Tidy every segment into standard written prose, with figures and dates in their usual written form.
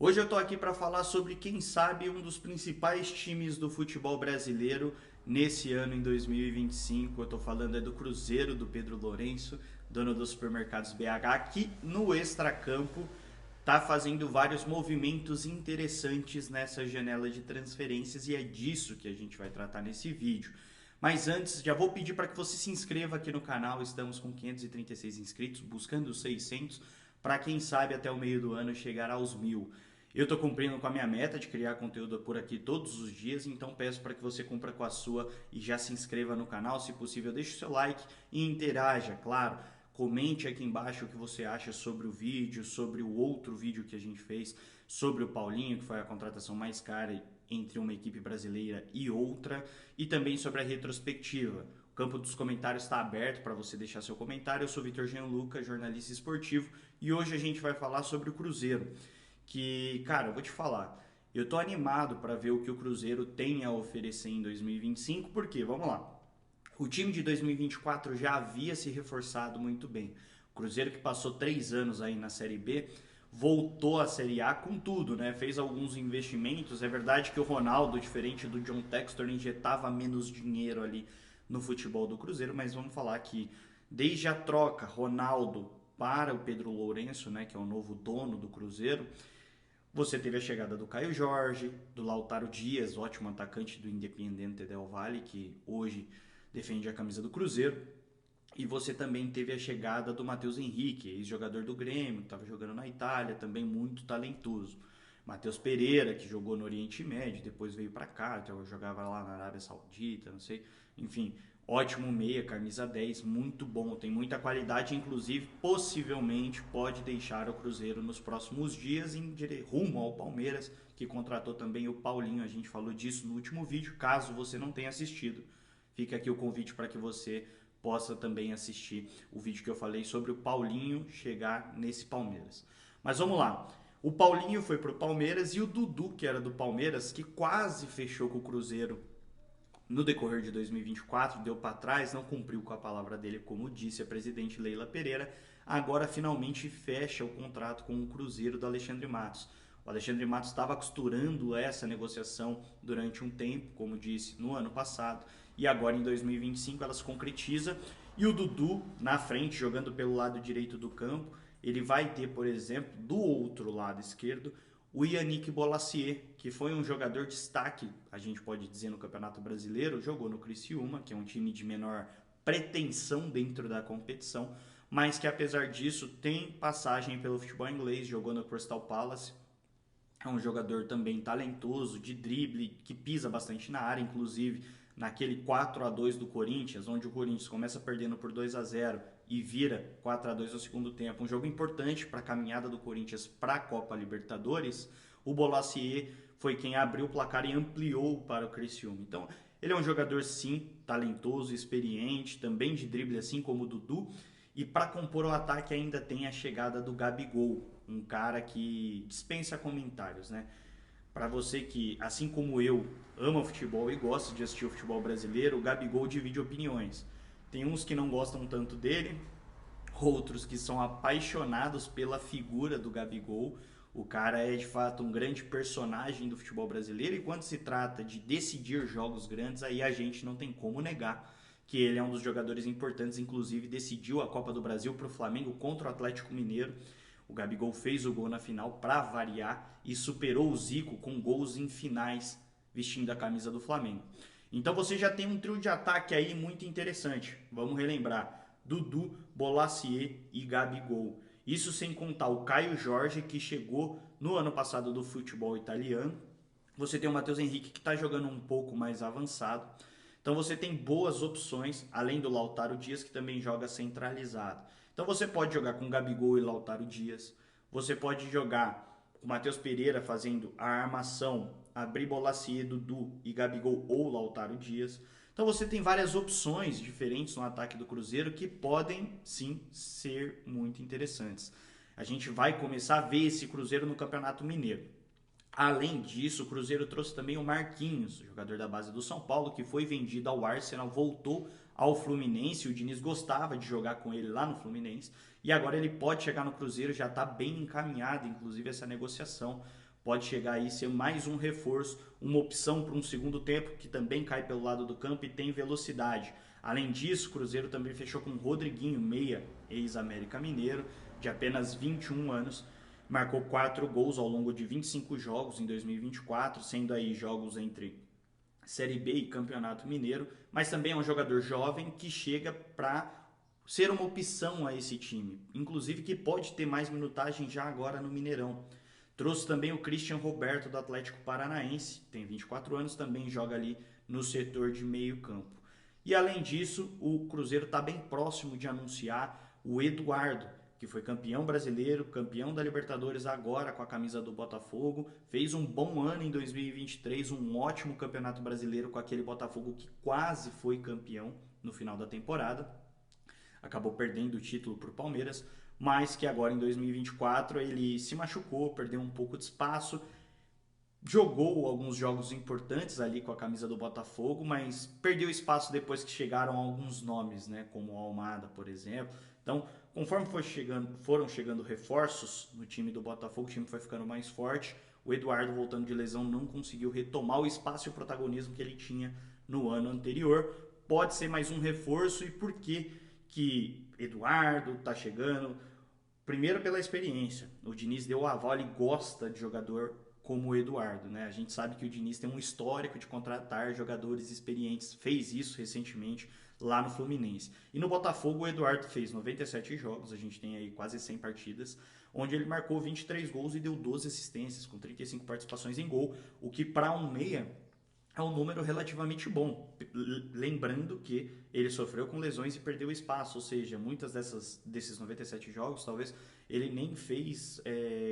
Hoje eu estou aqui para falar sobre, quem sabe, um dos principais times do futebol brasileiro nesse ano em 2025. Eu estou falando do Cruzeiro, do Pedro Lourenço, dono dos supermercados BH, que no extracampo está fazendo vários movimentos interessantes nessa janela de transferências e é disso que a gente vai tratar nesse vídeo. Mas antes, já vou pedir para que você se inscreva aqui no canal. Estamos com 536 inscritos, buscando os 600, para quem sabe até o meio do ano chegar aos 1000. Eu estou cumprindo com a minha meta de criar conteúdo por aqui todos os dias, então peço para que você cumpra com a sua e já se inscreva no canal. Se possível, deixe o seu like e interaja, claro. Comente aqui embaixo o que você acha sobre o vídeo, sobre o outro vídeo que a gente fez, sobre o Paulinho, que foi a contratação mais cara entre uma equipe brasileira e outra, e também sobre a retrospectiva. O campo dos comentários está aberto para você deixar seu comentário. Eu sou Vitor Gianluca, jornalista esportivo, e hoje a gente vai falar sobre o Cruzeiro. Que, cara, eu vou te falar, eu tô animado para ver o que o Cruzeiro tem a oferecer em 2025, porque, vamos lá, o time de 2024 já havia se reforçado muito bem. O Cruzeiro, que passou 3 anos aí na Série B, voltou à Série A com tudo, né? Fez alguns investimentos. É verdade que o Ronaldo, diferente do John Textor, injetava menos dinheiro ali no futebol do Cruzeiro, mas vamos falar que desde a troca Ronaldo para o Pedro Lourenço, né, que é o novo dono do Cruzeiro, você teve a chegada do Caio Jorge, do Lautaro Dias, ótimo atacante do Independiente del Valle, que hoje defende a camisa do Cruzeiro. E você também teve a chegada do Matheus Henrique, ex-jogador do Grêmio, que estava jogando na Itália, também muito talentoso. Matheus Pereira, que jogou no Oriente Médio, depois veio para cá, então jogava lá na Arábia Saudita, não sei. Enfim, ótimo meia, camisa 10, muito bom, tem muita qualidade, inclusive possivelmente pode deixar o Cruzeiro nos próximos dias em rumo ao Palmeiras, que contratou também o Paulinho. A gente falou disso no último vídeo, caso você não tenha assistido. Fica aqui o convite para que você possa também assistir o vídeo que eu falei sobre o Paulinho chegar nesse Palmeiras. Mas vamos lá. O Paulinho foi pro Palmeiras e o Dudu, que era do Palmeiras, que quase fechou com o Cruzeiro no decorrer de 2024, deu para trás, não cumpriu com a palavra dele, como disse a presidente Leila Pereira, agora finalmente fecha o contrato com o Cruzeiro do Alexandre Matos. O Alexandre Matos estava costurando essa negociação durante um tempo, como disse, no ano passado, e agora em 2025 ela se concretiza. E o Dudu na frente, jogando pelo lado direito do campo, ele vai ter, por exemplo, do outro lado esquerdo, o Yannick Bolasie, que foi um jogador de destaque, a gente pode dizer, no Campeonato Brasileiro, jogou no Criciúma, que é um time de menor pretensão dentro da competição, mas que apesar disso tem passagem pelo futebol inglês, jogou no Crystal Palace. É um jogador também talentoso, de drible, que pisa bastante na área, inclusive naquele 4-2 do Corinthians, onde o Corinthians começa perdendo por 2-0 e vira 4-2 no segundo tempo. Um jogo importante para a caminhada do Corinthians para a Copa Libertadores. O Bolasie foi quem abriu o placar e ampliou para o Criciúma. Então, ele é um jogador, sim, talentoso, experiente, também de drible, assim como o Dudu. E para compor o ataque ainda tem a chegada do Gabigol, um cara que dispensa comentários, né? Para você que, assim como eu, ama futebol e gosta de assistir o futebol brasileiro, o Gabigol divide opiniões. Tem uns que não gostam tanto dele, outros que são apaixonados pela figura do Gabigol. O cara é de fato um grande personagem do futebol brasileiro, e quando se trata de decidir jogos grandes, aí a gente não tem como negar que ele é um dos jogadores importantes. Inclusive decidiu a Copa do Brasil para o Flamengo contra o Atlético Mineiro. O Gabigol fez o gol na final para variar e superou o Zico com gols em finais vestindo a camisa do Flamengo. Então você já tem um trio de ataque aí muito interessante. Vamos relembrar: Dudu, Bolasie e Gabigol. Isso sem contar o Caio Jorge, que chegou no ano passado do futebol italiano. Você tem o Matheus Henrique, que está jogando um pouco mais avançado. Então você tem boas opções, além do Lautaro Dias, que também joga centralizado. Então você pode jogar com Gabigol e Lautaro Dias. Você pode jogar com o Matheus Pereira fazendo a armação, abrir Bolasie, Dudu e Gabigol ou Lautaro Dias. Então você tem várias opções diferentes no ataque do Cruzeiro que podem sim ser muito interessantes. A gente vai começar a ver esse Cruzeiro no Campeonato Mineiro. Além disso, o Cruzeiro trouxe também o Marquinhos, jogador da base do São Paulo, que foi vendido ao Arsenal, voltou ao Fluminense. O Diniz gostava de jogar com ele lá no Fluminense e agora ele pode chegar no Cruzeiro, já está bem encaminhada, inclusive, essa negociação pode chegar aí ser mais um reforço, uma opção para um segundo tempo que também cai pelo lado do campo e tem velocidade. Além disso, o Cruzeiro também fechou com o Rodriguinho, meia, ex-América Mineiro, de apenas 21 anos, marcou 4 gols ao longo de 25 jogos em 2024, sendo aí jogos entre Série B e Campeonato Mineiro, mas também é um jogador jovem que chega para ser uma opção a esse time, inclusive que pode ter mais minutagem já agora no Mineirão. Trouxe também o Christian Roberto do Atlético Paranaense, tem 24 anos, também joga ali no setor de meio campo. E além disso, o Cruzeiro está bem próximo de anunciar o Eduardo, que foi campeão brasileiro, campeão da Libertadores agora com a camisa do Botafogo, fez um bom ano em 2023, um ótimo campeonato brasileiro com aquele Botafogo que quase foi campeão no final da temporada, acabou perdendo o título para o Palmeiras, mas que agora em 2024 ele se machucou, perdeu um pouco de espaço, jogou alguns jogos importantes ali com a camisa do Botafogo, mas perdeu espaço depois que chegaram alguns nomes, né, como o Almada, por exemplo. Então, conforme foram chegando reforços no time do Botafogo, o time foi ficando mais forte. O Eduardo, voltando de lesão, não conseguiu retomar o espaço e o protagonismo que ele tinha no ano anterior. Pode ser mais um reforço. E por que Eduardo está chegando? Primeiro pela experiência. O Diniz deu o aval, ele gosta de jogador como o Eduardo, né? A gente sabe que o Diniz tem um histórico de contratar jogadores experientes, fez isso recentemente lá no Fluminense. E no Botafogo o Eduardo fez 97 jogos, a gente tem aí quase 100 partidas, onde ele marcou 23 gols e deu 12 assistências, com 35 participações em gol, o que para um meia é um número relativamente bom. Lembrando que ele sofreu com lesões e perdeu espaço, ou seja, muitas desses 97 jogos, talvez ele nem fez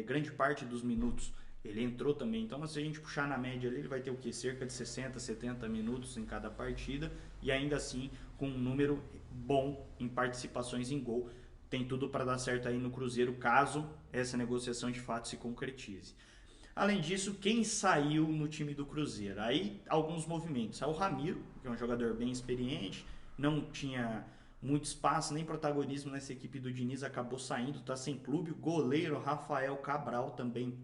grande parte dos minutos. Ele entrou também, então se a gente puxar na média ali, ele vai ter o que? Cerca de 60, 70 minutos em cada partida e ainda assim com um número bom em participações em gol. Tem tudo para dar certo aí no Cruzeiro, caso essa negociação de fato se concretize. Além disso, quem saiu no time do Cruzeiro? Aí alguns movimentos. Saiu o Ramiro, que é um jogador bem experiente, não tinha muito espaço, nem protagonismo nessa equipe do Diniz, acabou saindo, está sem clube. O goleiro Rafael Cabral também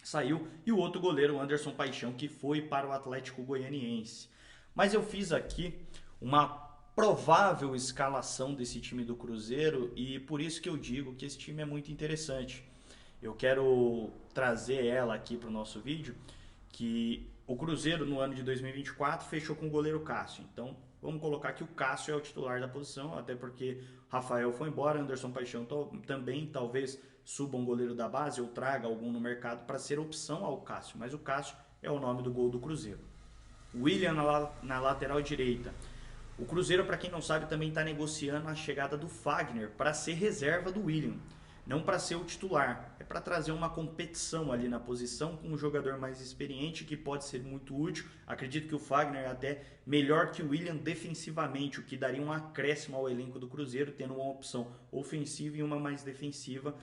saiu, e o outro goleiro, o Anderson Paixão, que foi para o Atlético Goianiense. Mas eu fiz aqui uma provável escalação desse time do Cruzeiro e por isso que eu digo que esse time é muito interessante. Eu quero trazer ela aqui para o nosso vídeo, que o Cruzeiro no ano de 2024 fechou com o goleiro Cássio. Então vamos colocar que o Cássio é o titular da posição, até porque Rafael foi embora, Anderson Paixão também, talvez suba um goleiro da base ou traga algum no mercado para ser opção ao Cássio, mas o Cássio é o nome do gol do Cruzeiro. William na lateral direita. O Cruzeiro, para quem não sabe, também está negociando a chegada do Fagner para ser reserva do William, não para ser o titular, é para trazer uma competição ali na posição com um jogador mais experiente que pode ser muito útil. Acredito que o Fagner é até melhor que o William defensivamente, o que daria um acréscimo ao elenco do Cruzeiro, tendo uma opção ofensiva e uma mais defensiva,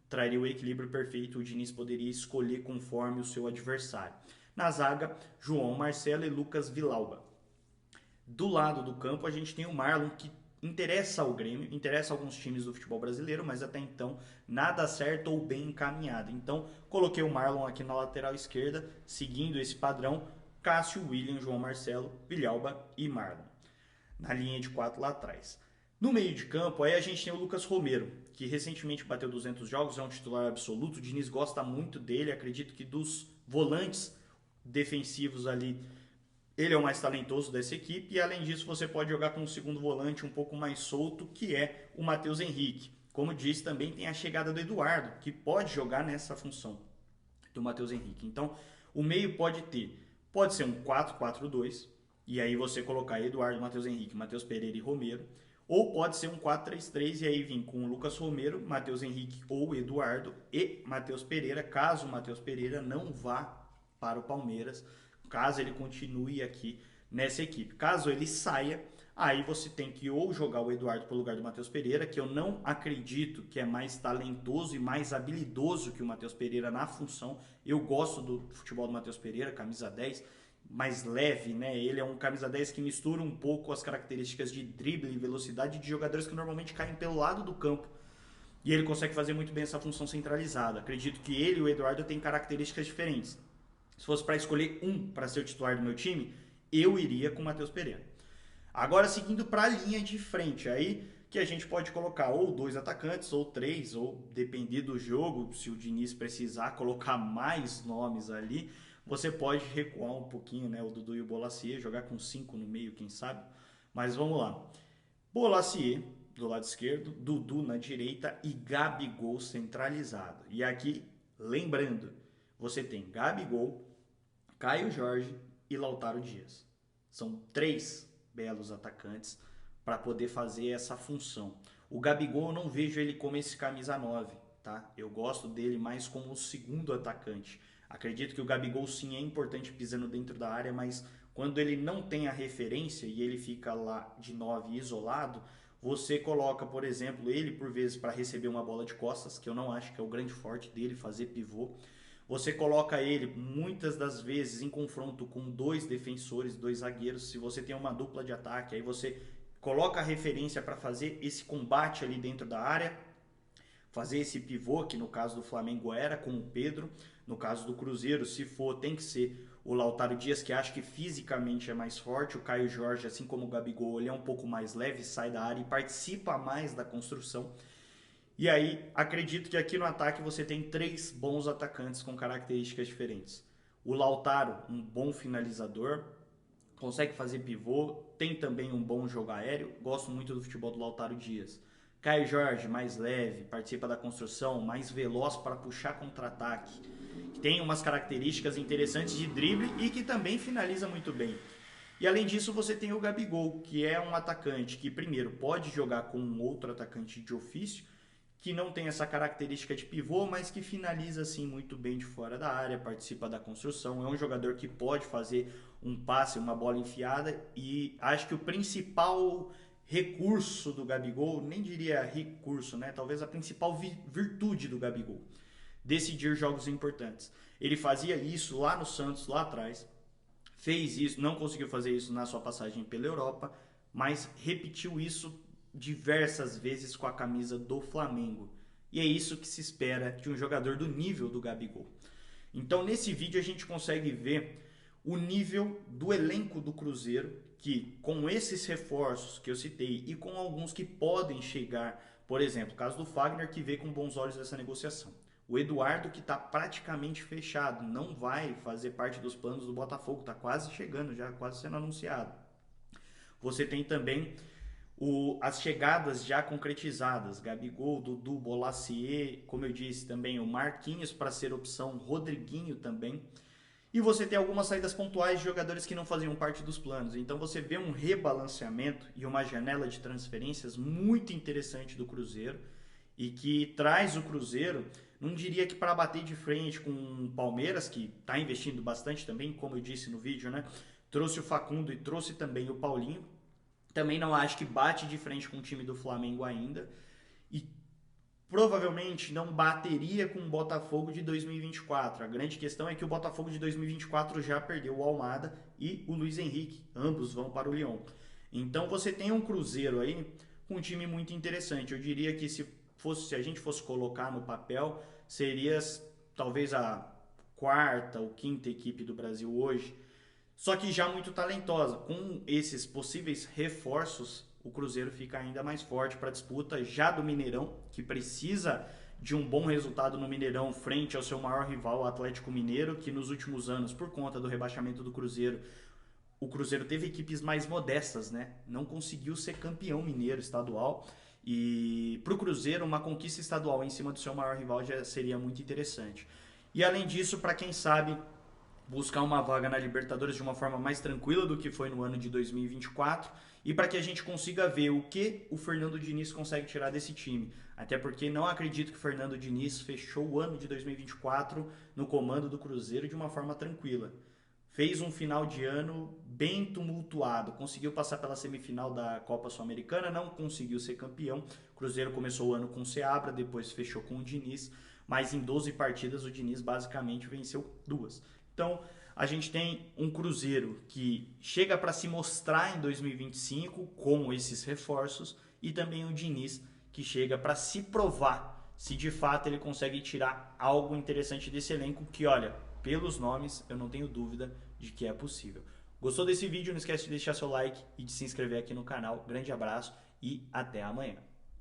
traria o equilíbrio perfeito, o Diniz poderia escolher conforme o seu adversário. Na zaga, João Marcelo e Lucas Vilauba. Do lado do campo a gente tem o Marlon, que interessa ao Grêmio, interessa a alguns times do futebol brasileiro, mas até então nada certo ou bem encaminhado. Então coloquei o Marlon aqui na lateral esquerda, seguindo esse padrão, Cássio, William, João Marcelo, Vilauba e Marlon. Na linha de 4 lá atrás. No meio de campo, aí a gente tem o Lucas Romero, que recentemente bateu 200 jogos, é um titular absoluto, o Diniz gosta muito dele, acredito que dos volantes defensivos ali, ele é o mais talentoso dessa equipe, e além disso você pode jogar com um segundo volante um pouco mais solto, que é o Matheus Henrique. Como disse, também tem a chegada do Eduardo, que pode jogar nessa função do Matheus Henrique. Então, o meio pode ser um 4-4-2, e aí você colocar Eduardo, Matheus Henrique, Matheus Pereira e Romero, ou pode ser um 4-3-3 e aí vir com o Lucas Romero, Matheus Henrique ou Eduardo e Matheus Pereira, caso o Matheus Pereira não vá para o Palmeiras, caso ele continue aqui nessa equipe. Caso ele saia, aí você tem que ou jogar o Eduardo para o lugar do Matheus Pereira, que eu não acredito que é mais talentoso e mais habilidoso que o Matheus Pereira na função. Eu gosto do futebol do Matheus Pereira, camisa 10, mais leve, né? Ele é um camisa 10 que mistura um pouco as características de drible e velocidade de jogadores que normalmente caem pelo lado do campo. e ele consegue fazer muito bem essa função centralizada. Acredito que ele e o Eduardo têm características diferentes. Se fosse para escolher um para ser o titular do meu time, eu iria com o Matheus Pereira. Agora, seguindo para a linha de frente, aí que a gente pode colocar ou 2 atacantes, ou 3, ou depender do jogo, se o Diniz precisar colocar mais nomes ali, você pode recuar um pouquinho, né, o Dudu e o Bolasie, jogar com 5 no meio, quem sabe. Mas vamos lá. Bolasie do lado esquerdo, Dudu na direita e Gabigol centralizado. E aqui, lembrando, você tem Gabigol, Caio Jorge e Lautaro Dias. São 3 belos atacantes para poder fazer essa função. O Gabigol eu não vejo ele como esse camisa 9, tá? Eu gosto dele mais como o segundo atacante. Acredito que o Gabigol sim é importante pisando dentro da área, mas quando ele não tem a referência e ele fica lá de 9 isolado, você coloca, por exemplo, ele por vezes para receber uma bola de costas, que eu não acho que é o grande forte dele, fazer pivô. Você coloca ele muitas das vezes em confronto com 2 defensores, 2 zagueiros. Se você tem uma dupla de ataque, aí você coloca a referência para fazer esse combate ali dentro da área, fazer esse pivô, que no caso do Flamengo era com o Pedro. No caso do Cruzeiro, se for, tem que ser o Lautaro Dias, que acho que fisicamente é mais forte. O Caio Jorge, assim como o Gabigol, ele é um pouco mais leve, sai da área e participa mais da construção. E aí, acredito que aqui no ataque você tem 3 bons atacantes com características diferentes. O Lautaro, um bom finalizador, consegue fazer pivô, tem também um bom jogo aéreo. Gosto muito do futebol do Lautaro Dias. Caio Jorge, mais leve, participa da construção, mais veloz para puxar contra-ataque. Tem umas características interessantes de drible e que também finaliza muito bem. E além disso, você tem o Gabigol, que é um atacante que primeiro pode jogar com um outro atacante de ofício, que não tem essa característica de pivô, mas que finaliza assim muito bem de fora da área, participa da construção. É um jogador que pode fazer um passe, uma bola enfiada, e acho que o principal recurso do Gabigol, nem diria recurso, né? Talvez a principal virtude do Gabigol, decidir jogos importantes. Ele fazia isso lá no Santos, lá atrás, fez isso, não conseguiu fazer isso na sua passagem pela Europa, mas repetiu isso diversas vezes com a camisa do Flamengo. E é isso que se espera de um jogador do nível do Gabigol. Então nesse vídeo a gente consegue ver o nível do elenco do Cruzeiro, que com esses reforços que eu citei e com alguns que podem chegar, por exemplo, o caso do Fagner, que vê com bons olhos essa negociação. O Eduardo, que está praticamente fechado, não vai fazer parte dos planos do Botafogo, está quase chegando, já quase sendo anunciado. Você tem também as chegadas já concretizadas, Gabigol, Dudu, Bolasie, como eu disse também, o Marquinhos para ser opção, Rodriguinho também. E você tem algumas saídas pontuais de jogadores que não faziam parte dos planos. Então você vê um rebalanceamento e uma janela de transferências muito interessante do Cruzeiro, e que traz o Cruzeiro, não diria que para bater de frente com o Palmeiras, que está investindo bastante também, como eu disse no vídeo, né? Trouxe o Facundo e trouxe também o Paulinho. Também não acho que bate de frente com o time do Flamengo ainda. E provavelmente não bateria com o Botafogo de 2024. A grande questão é que o Botafogo de 2024 já perdeu o Almada e o Luiz Henrique. Ambos vão para o Lyon. Então você tem um Cruzeiro aí com um time muito interessante. Eu diria que se a gente fosse colocar no papel, seria talvez a 4ª ou 5ª equipe do Brasil hoje. Só que já muito talentosa. Com esses possíveis reforços, o Cruzeiro fica ainda mais forte para a disputa já do Mineirão, que precisa de um bom resultado no Mineirão frente ao seu maior rival, o Atlético Mineiro, que nos últimos anos, por conta do rebaixamento do Cruzeiro, o Cruzeiro teve equipes mais modestas, né? Não conseguiu ser campeão mineiro estadual. E para o Cruzeiro, uma conquista estadual em cima do seu maior rival já seria muito interessante. E além disso, para quem sabe buscar uma vaga na Libertadores de uma forma mais tranquila do que foi no ano de 2024, e para que a gente consiga ver o que o Fernando Diniz consegue tirar desse time. Até porque não acredito que o Fernando Diniz fechou o ano de 2024 no comando do Cruzeiro de uma forma tranquila. Fez um final de ano bem tumultuado, conseguiu passar pela semifinal da Copa Sul-Americana, não conseguiu ser campeão. O Cruzeiro começou o ano com o Seabra, depois fechou com o Diniz, mas em 12 partidas o Diniz basicamente venceu 2. Então, a gente tem um Cruzeiro que chega para se mostrar em 2025 com esses reforços, e também o Diniz que chega para se provar se de fato ele consegue tirar algo interessante desse elenco que, olha, pelos nomes eu não tenho dúvida de que é possível. Gostou desse vídeo? Não esquece de deixar seu like e de se inscrever aqui no canal. Grande abraço e até amanhã.